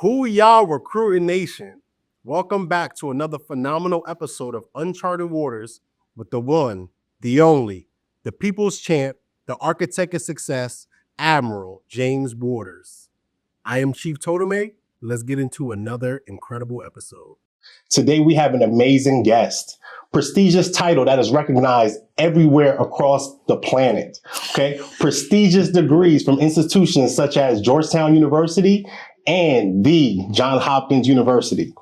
Who y'all, Recruiting Nation? Welcome back to another phenomenal episode of Uncharted Waters with the one, the only, the people's champ, the architect of success, Admiral James Waters. I am Chief Totome. Let's get into another incredible episode. Today we have an amazing guest, prestigious title that is recognized everywhere across the planet. Okay, prestigious degrees from institutions such as Georgetown University and the Johns Hopkins University.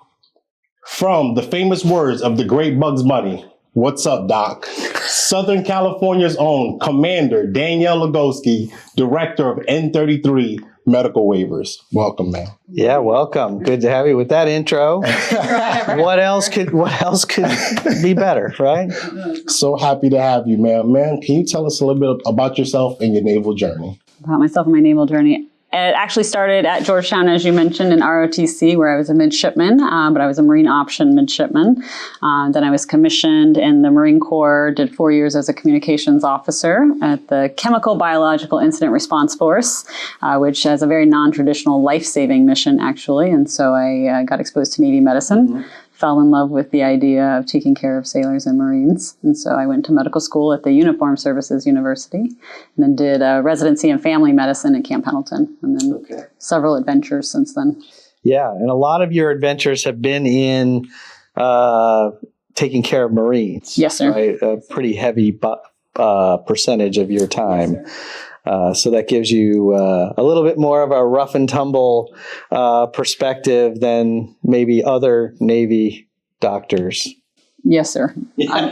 From the famous words of the great Bugs Bunny, "What's up, Doc?" Southern California's own Commander Danielle Lagoski, Director of N33 Medical Waivers. Welcome, man. Yeah, welcome. Good to have you with that intro. What else could be better, right? So happy to have you, man. Man, can you tell us a little bit about yourself and your naval journey? About myself and my naval journey. It actually started at Georgetown, as you mentioned, in ROTC, where I was a midshipman, but I was a Marine option midshipman. Then I was commissioned in the Marine Corps, did 4 years as a communications officer at the Chemical Biological Incident Response Force, which has a very non-traditional life-saving mission, actually. And so I got exposed to Navy medicine. Mm-hmm. Fell in love with the idea of taking care of sailors and Marines. And so I went to medical school at the Uniformed Services University and then did a residency in family medicine at Camp Pendleton, and then several adventures since then. Yeah, and a lot of your adventures have been in taking care of Marines. Yes, sir. Right? A pretty heavy percentage of your time. Yes, so that gives you a little bit more of a rough and tumble perspective than maybe other Navy doctors. Yes, sir. Yeah.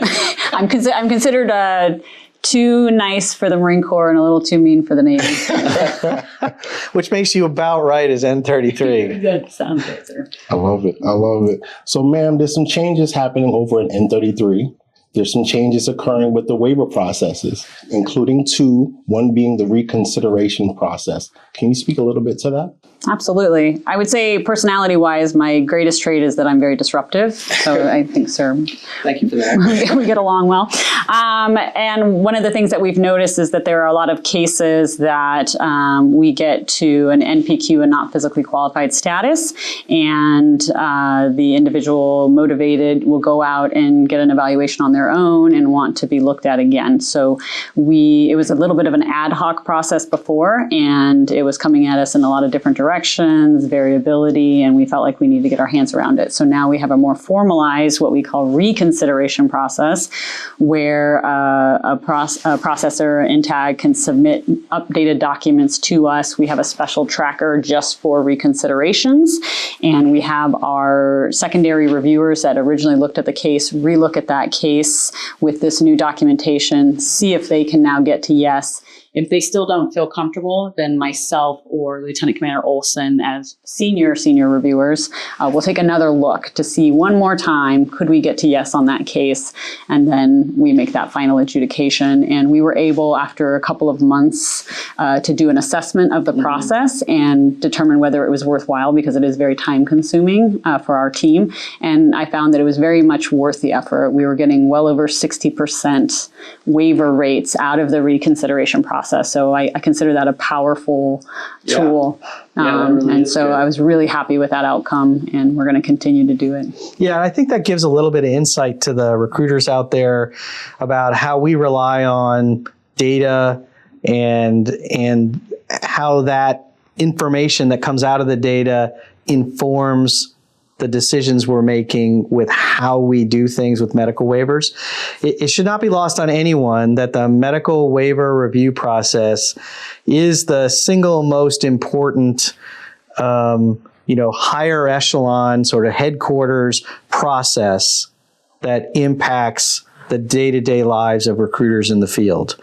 I'm considered too nice for the Marine Corps and a little too mean for the Navy. Which makes you about right as N33. That sounds good, sir. I love it. I love it. So, ma'am, there's some changes happening over at N33. There's some changes occurring with the waiver processes, including two, one being the reconsideration process. Can you speak a little bit to that? Absolutely. I would say personality-wise, my greatest trait is that I'm very disruptive. So I think, sir, thank you for that. we get along well. And one of the things that we've noticed is that there are a lot of cases that we get to an NPQ and not physically qualified status, and the individual motivated will go out and get an evaluation on their own and want to be looked at again. So it was a little bit of an ad hoc process before, and it was coming at us in a lot of different directions, variability, and we felt like we needed to get our hands around it. So now we have a more formalized, what we call reconsideration process, where a processor in TAG can submit updated documents to us. We have a special tracker just for reconsiderations, and we have our secondary reviewers that originally looked at the case relook at that case with this new documentation, see if they can now get to yes. If they still don't feel comfortable, then myself or Lieutenant Commander Olson as senior reviewers will take another look to see one more time, could we get to yes on that case? And then we make that final adjudication. And we were able, after a couple of months, to do an assessment of the process and determine whether it was worthwhile, because it is very time consuming for our team. And I found that it was very much worth the effort. We were getting well over 60% waiver rates out of the reconsideration process. So I consider that a powerful tool. Really and so good. I was really happy with that outcome, and we're going to continue to do it. Yeah, I think that gives a little bit of insight to the recruiters out there about how we rely on data and how that information that comes out of the data informs the decisions we're making with how we do things with medical waivers. It should not be lost on anyone that the medical waiver review process is the single most important, higher echelon sort of headquarters process that impacts the day-to-day lives of recruiters in the field,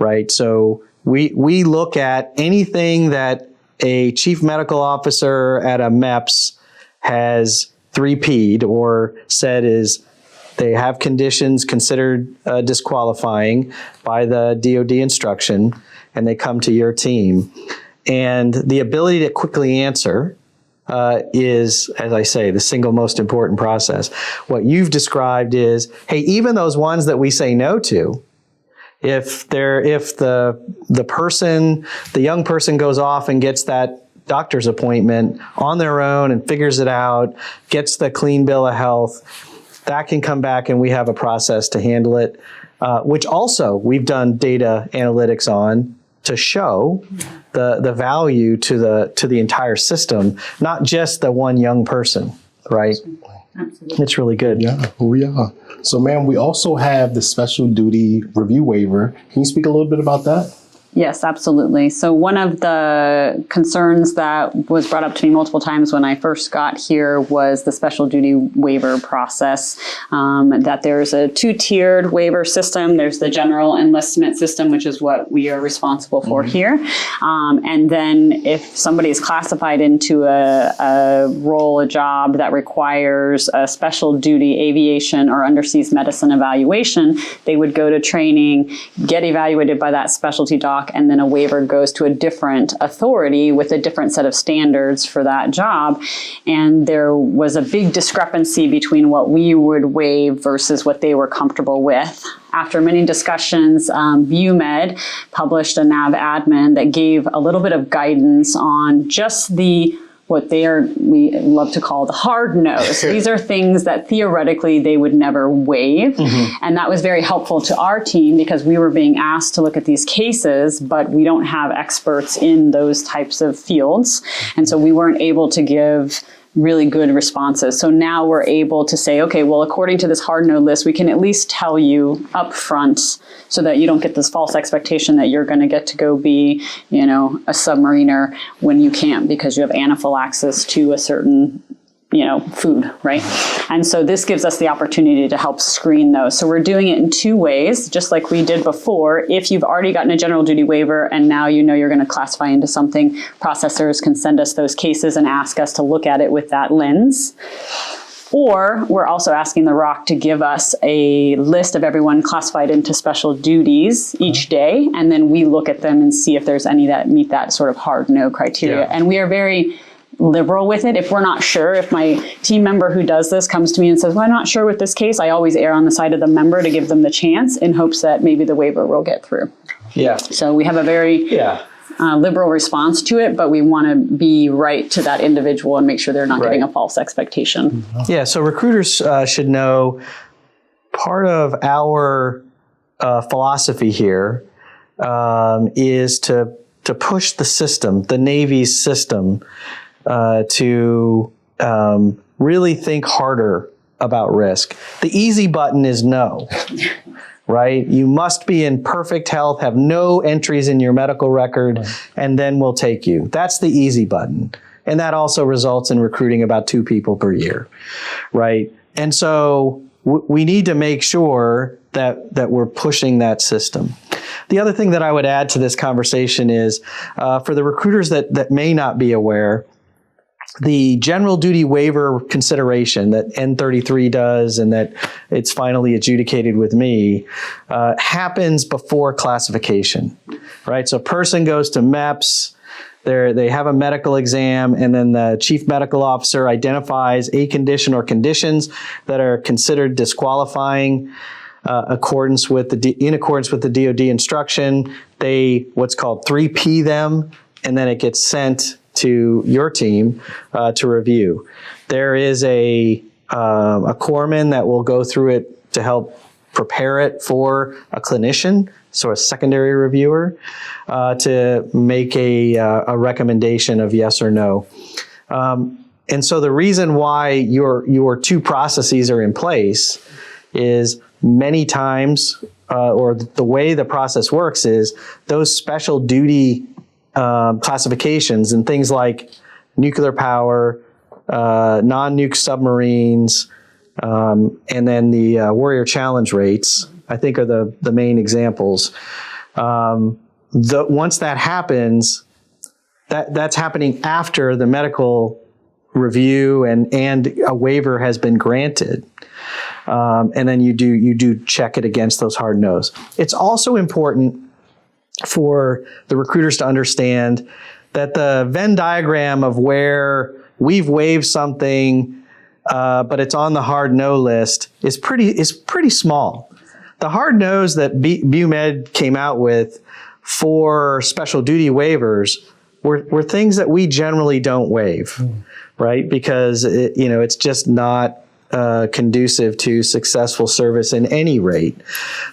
right? So we look at anything that a chief medical officer at a MEPS has 3P'd or said is they have conditions considered disqualifying by the DOD instruction, and they come to your team. And the ability to quickly answer is, as I say, the single most important process. What you've described is, hey, even those ones that we say no to, if the young person goes off and gets that doctor's appointment on their own and figures it out, gets the clean bill of health, that can come back and we have a process to handle it, which also we've done data analytics on to show the value to the entire system, not just the one young person, right? Absolutely. It's really good. Yeah. Oh, yeah. So, ma'am, we also have the special duty review waiver. Can you speak a little bit about that? Yes, absolutely. So one of the concerns that was brought up to me multiple times when I first got here was the special duty waiver process, that there's a two-tiered waiver system. There's the general enlistment system, which is what we are responsible for here. And then if somebody is classified into a role, a job that requires a special duty aviation or underseas medicine evaluation, they would go to training, get evaluated by that specialty doc, and then a waiver goes to a different authority with a different set of standards for that job. And there was a big discrepancy between what we would waive versus what they were comfortable with. After many discussions, BUMED published a NAV admin that gave a little bit of guidance on just what we love to call the hard nose. These are things that theoretically they would never waive. And that was very helpful to our team because we were being asked to look at these cases, but we don't have experts in those types of fields. And so we weren't able to give really good responses. So now we're able to say, okay, well, according to this hard no list, we can at least tell you up front so that you don't get this false expectation that you're going to get to go be, a submariner when you can't because you have anaphylaxis to a certain food, right? And so this gives us the opportunity to help screen those. So we're doing it in two ways, just like we did before. If you've already gotten a general duty waiver and now you're going to classify into something, processors can send us those cases and ask us to look at it with that lens. Or we're also asking the ROC to give us a list of everyone classified into special duties each day, and then we look at them and see if there's any that meet that sort of hard no criteria. Yeah. And we are very liberal with it. If we're not sure, if my team member who does this comes to me and says, well, I'm not sure with this case, I always err on the side of the member to give them the chance in hopes that maybe the waiver will get through. Yeah. So we have a very liberal response to it, but we want to be right to that individual and make sure they're not getting a false expectation. Yeah. So recruiters should know part of our philosophy here is to push the system, the Navy's system, to really think harder about risk. The easy button is no, right? You must be in perfect health, have no entries in your medical record, and then we'll take you. That's the easy button. And that also results in recruiting about 2 people per year, right? And so we need to make sure that we're pushing that system. The other thing that I would add to this conversation is for the recruiters that may not be aware, the general duty waiver consideration that N33 does and that it's finally adjudicated with me happens before classification, right? So a person goes to MEPS, they have a medical exam, and then the chief medical officer identifies a condition or conditions that are considered disqualifying in accordance with the DoD instruction. They what's called 3P them, and then it gets sent to your team to review. There is a corpsman that will go through it to help prepare it for a clinician, so a secondary reviewer, to make a recommendation of yes or no. And so the reason why your 2 processes are in place is many times, or the way the process works is those special duty classifications and things like nuclear power, non-nuke submarines, and then the Warrior Challenge rates, I think are the main examples. Once that happens, that's happening after the medical review and a waiver has been granted. And then you do check it against those hard no's. It's also important for the recruiters to understand that the Venn diagram of where we've waived something, but it's on the hard no list is pretty small. The hard no's that BUMED came out with for special duty waivers were things that we generally don't waive, right? Because it's just not conducive to successful service in any rate.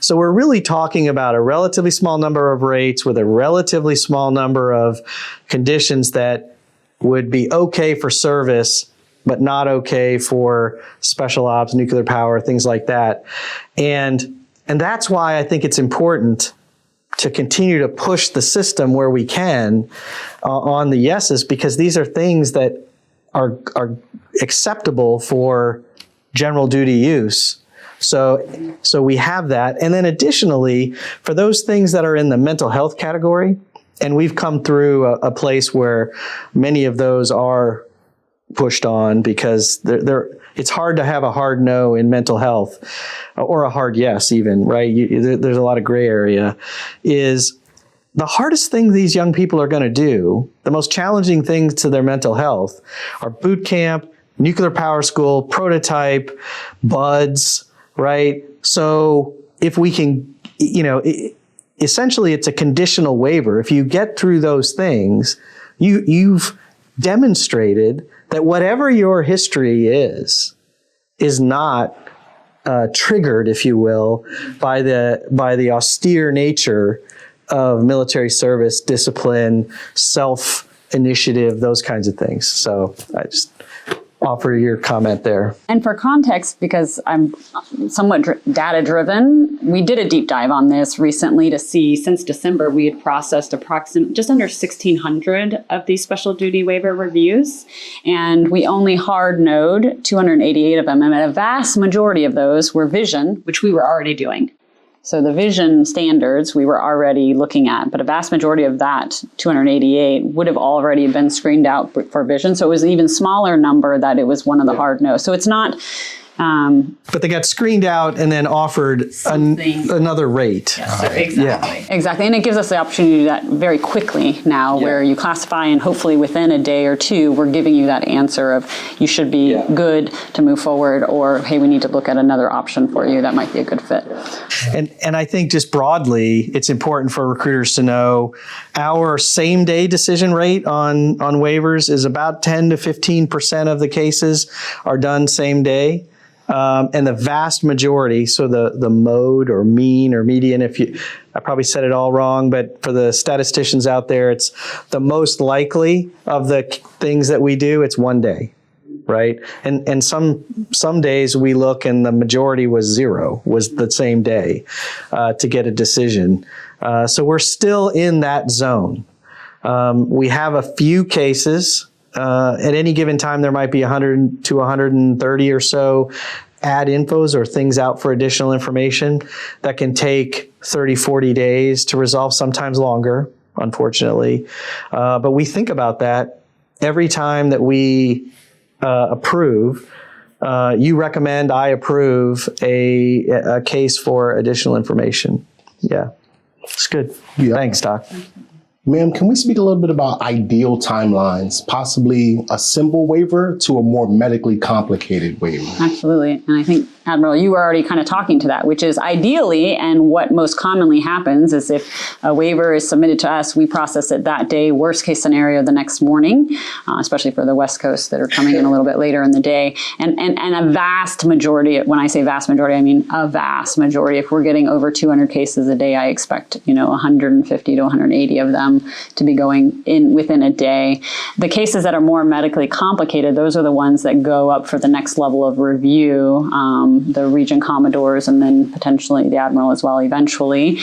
So we're really talking about a relatively small number of rates with a relatively small number of conditions that would be okay for service, but not okay for special ops, nuclear power, things like that. And that's why I think it's important to continue to push the system where we can on the yeses, because these are things that are acceptable for general duty use. So we have that. And then additionally, for those things that are in the mental health category, and we've come through a place where many of those are pushed on because it's hard to have a hard no in mental health or a hard yes even, right? There's a lot of gray area. Is the hardest thing these young people are going to do, the most challenging things to their mental health are boot camp, nuclear power school, prototype, buds, right? So if we can, essentially it's a conditional waiver. If you get through those things, you've demonstrated that whatever your history is not triggered, if you will, by the austere nature of military service, discipline, self-initiative, those kinds of things. So I just offer your comment there. And for context, because I'm somewhat data driven, we did a deep dive on this recently to see, since December, we had processed approximately just under 1,600 of these special duty waiver reviews. And we only hard noed 288 of them. And a vast majority of those were vision, which we were already doing. So the vision standards we were already looking at, but a vast majority of that 288 would have already been screened out for vision. So it was an even smaller number that it was one of the hard no's. So it's not... but they got screened out and then offered another rate. Yes, exactly. Exactly. And it gives us the opportunity to do that very quickly now, where you classify and hopefully within a day or two, we're giving you that answer of you should be good to move forward, or hey, we need to look at another option for you that might be a good fit. And I think just broadly, it's important for recruiters to know our same day decision rate on waivers is about 10 to 15% of the cases are done same day. And the vast majority, so the mode or mean or median, I probably said it all wrong, but for the statisticians out there, it's the most likely of the things that we do, it's 1 day, right? And some days we look and the majority was 0, was the same day to get a decision. So we're still in that zone. We have a few cases. At any given time, there might be 100 to 130 or so add infos or things out for additional information that can take 30, 40 days to resolve, sometimes longer, unfortunately. But we think about that every time that we approve. You recommend, I approve a case for additional information. Yeah, it's good. Yeah. Thanks, Doc. Ma'am, can we speak a little bit about ideal timelines, possibly a simple waiver to a more medically complicated waiver? Absolutely. And I think, Admiral, you were already kind of talking to that, which is ideally, and what most commonly happens is if a waiver is submitted to us, we process it that day, worst case scenario the next morning, especially for the West Coast that are coming in a little bit later in the day. And a vast majority, when I say vast majority, I mean a vast majority. If we're getting over 200 cases a day, I expect, 150 to 180 of them to be going in within a day. The cases that are more medically complicated, those are the ones that go up for the next level of review, the Region Commodores, and then potentially the Admiral as well eventually.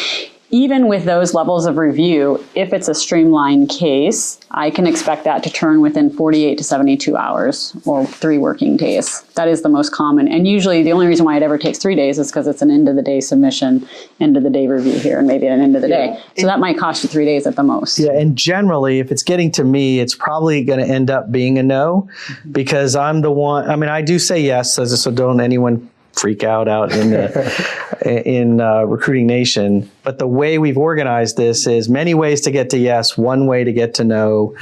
Even with those levels of review, if it's a streamlined case, I can expect that to turn within 48 to 72 hours or 3 working days. That is the most common. And usually the only reason why it ever takes 3 days is because it's an end of the day submission, end of the day review here, and maybe an end of the day. So that might cost you 3 days at the most. Yeah, and generally, if it's getting to me, it's probably going to end up being a no, because I'm the one, I do say yes, so don't anyone freak out in Recruiting Nation. But the way we've organized this is many ways to get to yes, one way to get to no.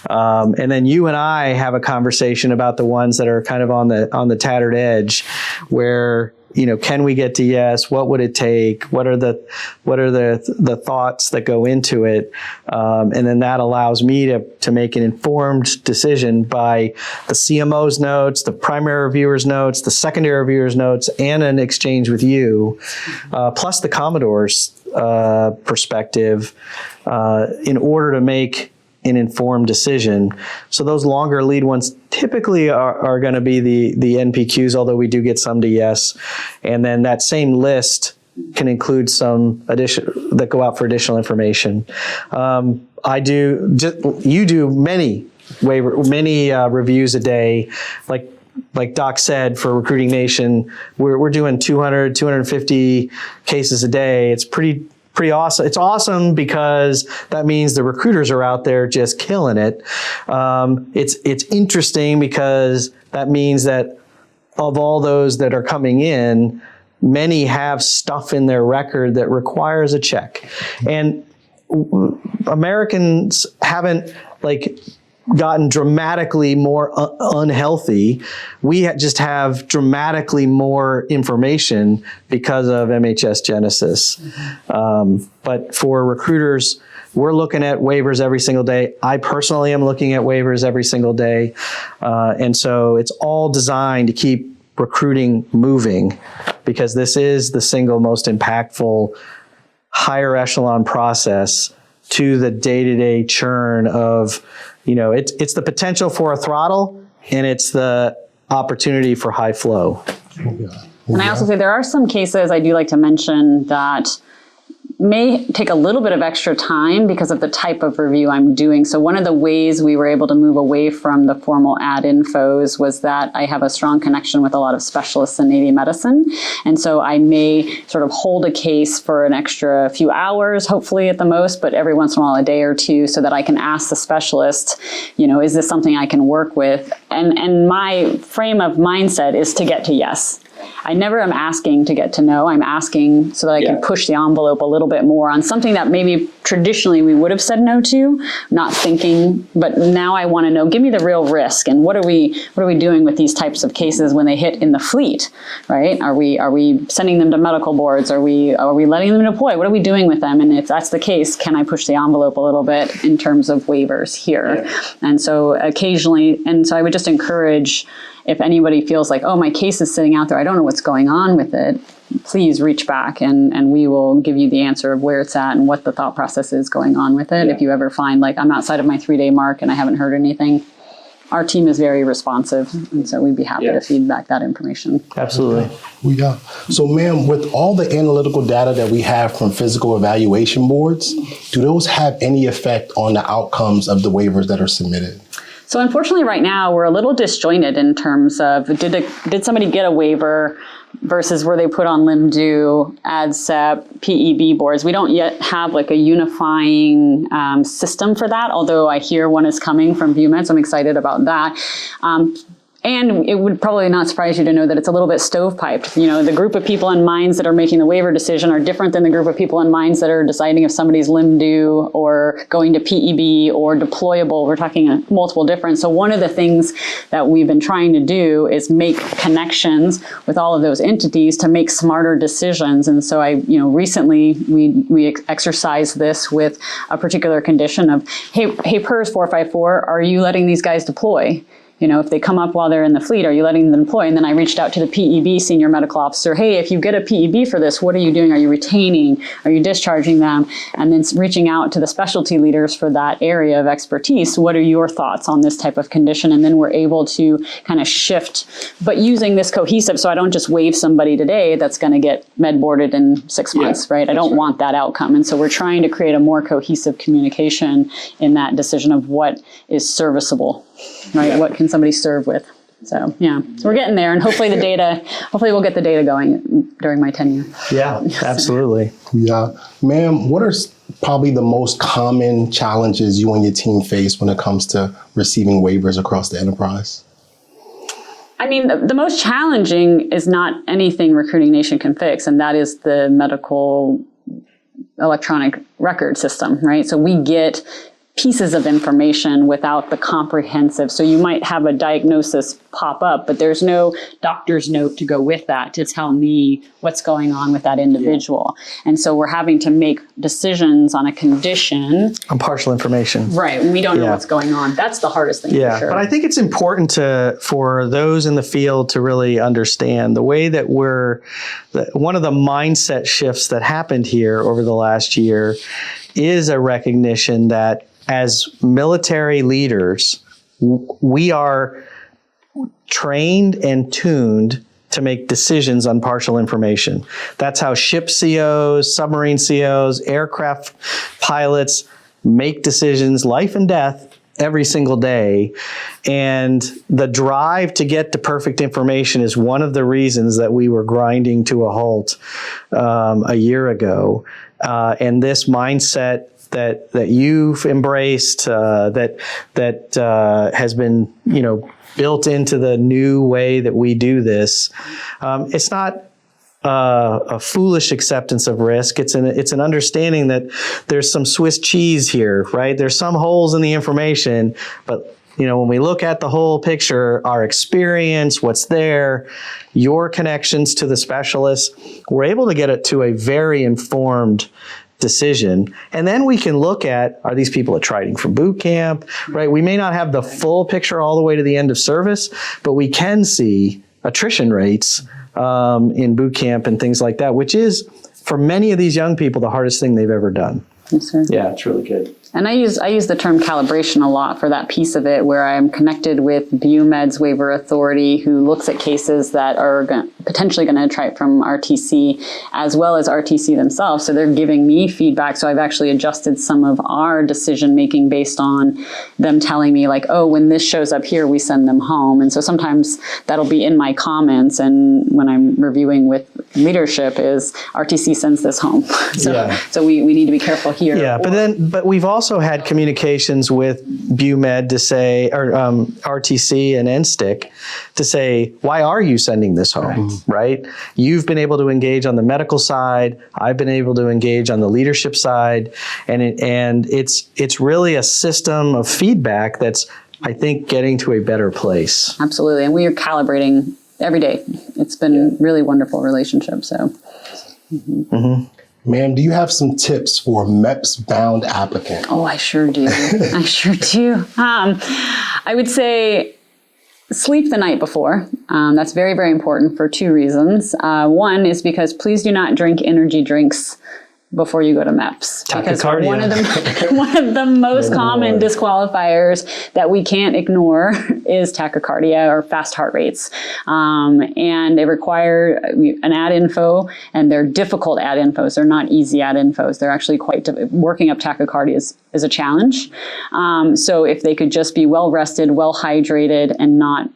And then you and I have a conversation about the ones that are kind of on the tattered edge, where can we get to yes? What would it take? What are the thoughts that go into it? And then that allows me to make an informed decision by the CMO's notes, the primary reviewer's notes, the secondary reviewer's notes, and an exchange with you, plus the Commodore's perspective, in order to make an informed decision. So those longer lead ones typically are going to be the NPQs, although we do get some to yes. And then that same list can include some addition that go out for additional information. You do many reviews a day, like Doc said, for Recruiting Nation, we're doing 200, 250 cases a day. It's pretty awesome. It's awesome because that means the recruiters are out there just killing it. It's interesting because that means that of all those that are coming in, many have stuff in their record that requires a check. And Americans haven't gotten dramatically more unhealthy. We just have dramatically more information because of MHS Genesis. But for recruiters, we're looking at waivers every single day. I personally am looking at waivers every single day. And so it's all designed to keep recruiting moving, because this is the single most impactful higher echelon process to the day-to-day churn of, it's the potential for a throttle, and it's the opportunity for high flow. And I also say there are some cases I do like to mention that may take a little bit of extra time because of the type of review I'm doing. So one of the ways we were able to move away from the formal ad infos was that I have a strong connection with a lot of specialists in Navy medicine. And so I may sort of hold a case for an extra few hours, hopefully at the most, but every once in a while, a day or two, so that I can ask the specialist, is this something I can work with? And my frame of mindset is to get to yes. I never am asking to get to know. I'm asking so that I can push the envelope a little bit more on something that maybe traditionally we would have said no to, not thinking, but now I want to know, give me the real risk, and what are we doing with these types of cases when they hit in the fleet, right? Are we sending them to medical boards? Are we letting them deploy? What are we doing with them? And if that's the case, can I push the envelope a little bit in terms of waivers here? Yeah. And so occasionally, I would just encourage, if anybody feels like, oh, my case is sitting out there, I don't know what's going on with it, please reach back and we will give you the answer of where it's at and what the thought process is going on with it. Yeah. If you ever find I'm outside of my 3-day mark and I haven't heard anything, our team is very responsive, and so we'd be happy to feed back that information. Absolutely. Yeah. So, ma'am, with all the analytical data that we have from physical evaluation boards, do those have any effect on the outcomes of the waivers that are submitted? So unfortunately, right now, we're a little disjointed in terms of did somebody get a waiver versus were they put on LIMDU, ADCEP, PEB boards. We don't yet have a unifying system for that, although I hear one is coming from ViewMed, so I'm excited about that. And it would probably not surprise you to know that it's a little bit stovepiped. The group of people in Minds that are making the waiver decision are different than the group of people in Minds that are deciding if somebody's LIMDU or going to PEB or deployable. We're talking multiple different. So one of the things that we've been trying to do is make connections with all of those entities to make smarter decisions. And so recently we exercised this with a particular condition of, hey, PERS 454, are you letting these guys deploy? If they come up while they're in the fleet, are you letting them deploy? And then I reached out to the PEB senior medical officer. Hey, if you get a PEB for this, what are you doing? Are you retaining? Are you discharging them? And then reaching out to the specialty leaders for that area of expertise. What are your thoughts on this type of condition? And then we're able to kind of shift, but using this cohesive, so I don't just waive somebody today that's going to get med boarded in 6 months, right? I don't want that outcome. And so we're trying to create a more cohesive communication in that decision of what is serviceable. Right? Yeah. What can somebody serve with? So we're getting there, and hopefully we'll get the data going during my tenure. Yeah, absolutely. Yeah. Ma'am, what are probably the most common challenges you and your team face when it comes to receiving waivers across the enterprise? I mean, the most challenging is not anything Recruiting Nation can fix, and that is the medical electronic record system, right? So we get pieces of information without the comprehensive. So you might have a diagnosis pop up, but there's no doctor's note to go with that to tell me what's going on with that individual. And so we're having to make decisions on a condition. On partial information. Right. And we don't know what's going on. That's the hardest thing. Yeah. For sure. But I think it's important for those in the field to really understand the way that one of the mindset shifts that happened here over the last year is a recognition that as military leaders, we are trained and tuned to make decisions on partial information. That's how ship COs, submarine COs, aircraft pilots make decisions, life and death, every single day. And the drive to get to perfect information is one of the reasons that we were grinding to a halt a year ago. And this mindset that you've embraced, that has been, built into the new way that we do this. It's not a foolish acceptance of risk. It's an understanding that there's some Swiss cheese here, right? There's some holes in the information, but when we look at the whole picture, our experience, what's there, your connections to the specialists, we're able to get it to a very informed decision. And then we can look at, are these people attriting from boot camp, right? We may not have the full picture all the way to the end of service, but we can see attrition rates in boot camp and things like that, which is, for many of these young people, the hardest thing they've ever done. Yes, sir. Yeah, it's really good. And I use the term calibration a lot for that piece of it, where I'm connected with BUMED's waiver authority, who looks at cases that are potentially going to attrite from RTC, as well as RTC themselves. So they're giving me feedback. So I've actually adjusted some of our decision making based on them telling me, like, oh, when this shows up here, we send them home. And so sometimes that'll be in my comments, and when I'm reviewing with leadership, is RTC sends this home. So we need to be careful here. Yeah, but we've also had communications with BUMED to say, or RTC and NSTIC to say, why are you sending this home, right? You've been able to engage on the medical side. I've been able to engage on the leadership side. And it's really a system of feedback that's, I think, getting to a better place. Absolutely. And we are calibrating every day. It's been really wonderful relationship. So. Ma'am, do you have some tips for MEPS-bound applicant? Oh, I sure do. I sure do. I would say sleep the night before. That's very, very important for two reasons. One is because please do not drink energy drinks before you go to MEPS. Because one of the most common disqualifiers that we can't ignore is tachycardia or fast heart rates. And they require an ad info, and they're difficult ad infos. They're not easy ad infos. They're actually working up tachycardia is a challenge. So if they could just be well rested, well hydrated, and not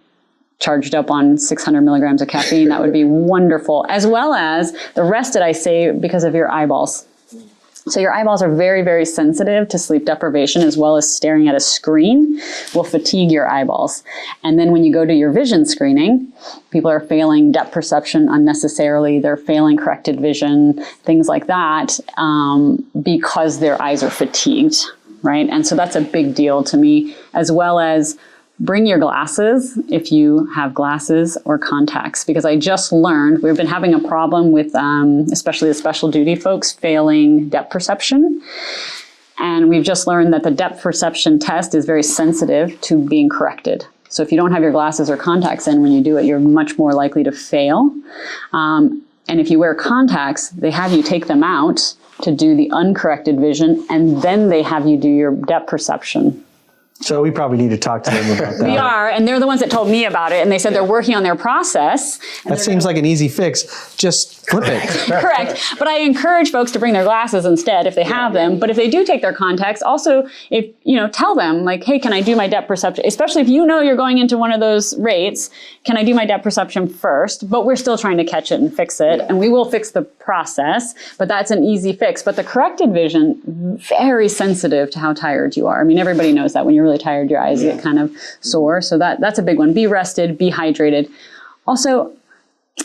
charged up on 600 milligrams of caffeine, that would be wonderful. As well as the rest that I say because of your eyeballs. So your eyeballs are very, very sensitive to sleep deprivation, as well as staring at a screen will fatigue your eyeballs. And then when you go to your vision screening, people are failing depth perception unnecessarily. They're failing corrected vision, things like that, because their eyes are fatigued, right? And so that's a big deal to me, as well as bring your glasses if you have glasses or contacts, because I just learned we've been having a problem with especially the special duty folks failing depth perception. And we've just learned that the depth perception test is very sensitive to being corrected. So if you don't have your glasses or contacts in when you do it, you're much more likely to fail. And if you wear contacts, they have you take them out to do the uncorrected vision, and then they have you do your depth perception. So we probably need to talk to them about that. We are, and they're the ones that told me about it, and they said they're working on their process. That seems like an easy fix. Just flip it. Correct. But I encourage folks to bring their glasses instead if they have them. But if they do take their contacts, also, if tell them, like, hey, can I do my depth perception? Especially if you know you're going into one of those rates, can I do my depth perception first? But we're still trying to catch it and fix it, and we will fix the process, but that's an easy fix. But the corrected vision, very sensitive to how tired you are. I mean, everybody knows that when you're really tired, your eyes get kind of sore. So that's a big one. Be rested, be hydrated. Also,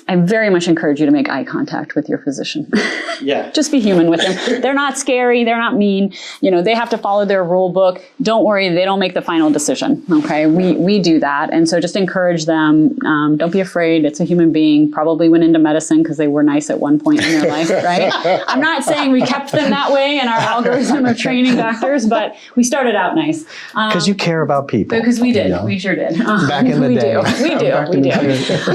I very much encourage you to make eye contact with your physician. Yeah. Just be human with them. They're not scary. They're not mean. You know, they have to follow their rule book. Don't worry. They don't make the final decision. Okay. We do that. And so just encourage them. Don't be afraid. It's a human being. Probably went into medicine because they were nice at one point in their life, right? I'm not saying we kept them that way in our algorithm of training doctors, but we started out nice. Because you care about people. Because we did. We sure did. Back in the day. We do.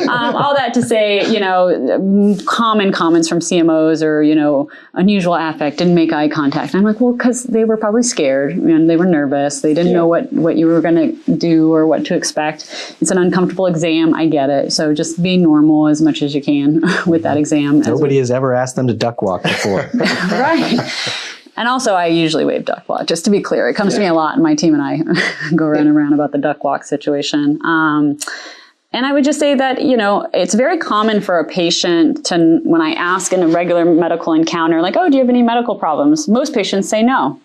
All that to say, you know, common comments from CMOs or, you know, unusual affect, didn't make eye contact. I'm like, well, because they were probably scared and they were nervous. They didn't know what you were going to do or what to expect. It's an uncomfortable exam. I get it. So just be normal as much as you can with that exam. Nobody has ever asked them to duck walk before. Right. And also, I usually waive duck walk, just to be clear. It comes to me a lot, and my team and I go around and around about the duck walk situation. And I would just say that, you know, it's very common for a patient to, when I ask in a regular medical encounter, like, oh, do you have any medical problems? Most patients say no.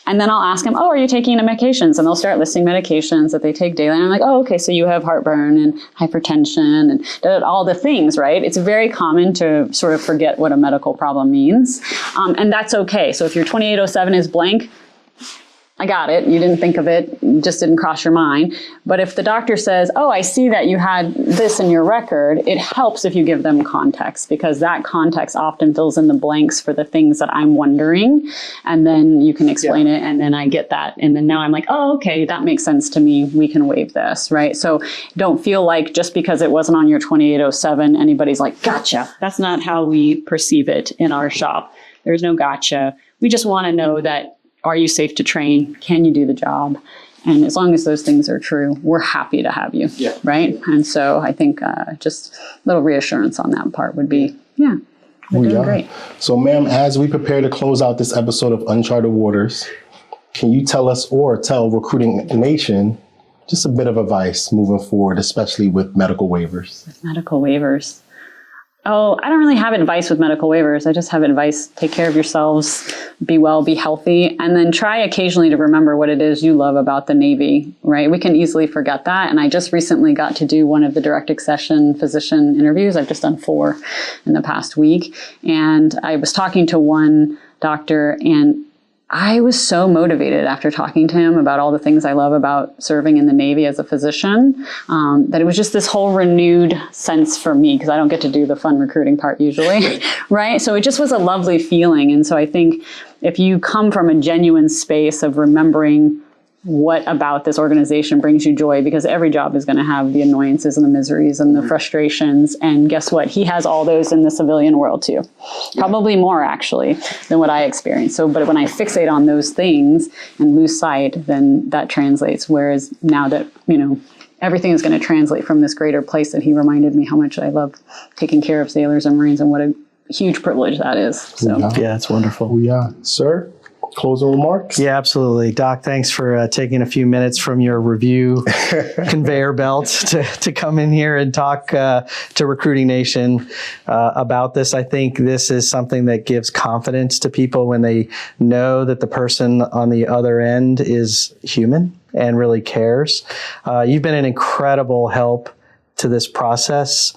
And then I'll ask them, oh, are you taking any medications? And they'll start listing medications that they take daily. And I'm like, oh, okay, so you have heartburn and hypertension and all the things, right? It's very common to sort of forget what a medical problem means. And that's okay. So if your 2807 is blank, I got it. You didn't think of it. It just didn't cross your mind. But if the doctor says, oh, I see that you had this in your record, it helps if you give them context, because that context often fills in the blanks for the things that I'm wondering. And then you can explain it. And then I get that. And then now I'm like, oh, okay, that makes sense to me. We can waive this, right? So don't feel like just because it wasn't on your 2807, anybody's like, gotcha. That's not how we perceive it in our shop. There's no gotcha. We just want to know that, are you safe to train? Can you do the job? And as long as those things are true, we're happy to have you, right? And so I think just a little reassurance on that part would be, we're doing great. So, ma'am, as we prepare to close out this episode of Uncharted Waters, can you tell us or tell Recruiting Nation just a bit of advice moving forward, especially with medical waivers? Medical waivers. Oh, I don't really have advice with medical waivers. I just have advice. Take care of yourselves, be well, be healthy, and then try occasionally to remember what it is you love about the Navy, right? We can easily forget that. And I just recently got to do one of the direct accession physician interviews. I've just done 4 in the past week. And I was talking to one doctor, and I was so motivated after talking to him about all the things I love about serving in the Navy as a physician, that it was just this whole renewed sense for me, because I don't get to do the fun recruiting part usually, right? So it just was a lovely feeling. And so I think if you come from a genuine space of remembering what about this organization brings you joy, because every job is going to have the annoyances and the miseries and the frustrations. And guess what? He has all those in the civilian world too. Probably more actually than what I experienced. So, but when I fixate on those things and lose sight, then that translates. Whereas now that, you know, everything is going to translate from this greater place, that he reminded me how much I love taking care of sailors and Marines and what a huge privilege that is. So yeah, it's wonderful. Sir? Closing remarks? Yeah, absolutely. Doc, thanks for taking a few minutes from your review conveyor belt to come in here and talk to Recruiting Nation about this. I think this is something that gives confidence to people when they know that the person on the other end is human and really cares. You've been an incredible help to this process.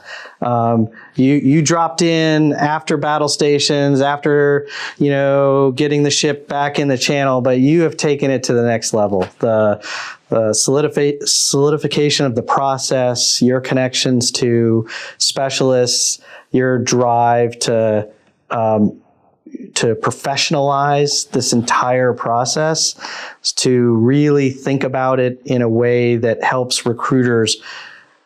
You dropped in after battle stations, after, you know, getting the ship back in the channel, but you have taken it to the next level. The solidification of the process, your connections to specialists, your drive to professionalize this entire process, to really think about it in a way that helps recruiters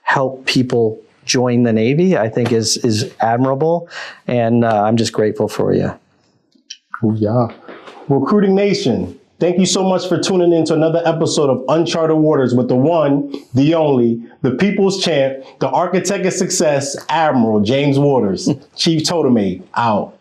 help people join the Navy, I think is admirable. And I'm just grateful for you. Yeah. Recruiting Nation, thank you so much for tuning in to another episode of Uncharted Waters with the one, the only, the people's champ, the architect of success, Admiral James Waters. Chief Totem out.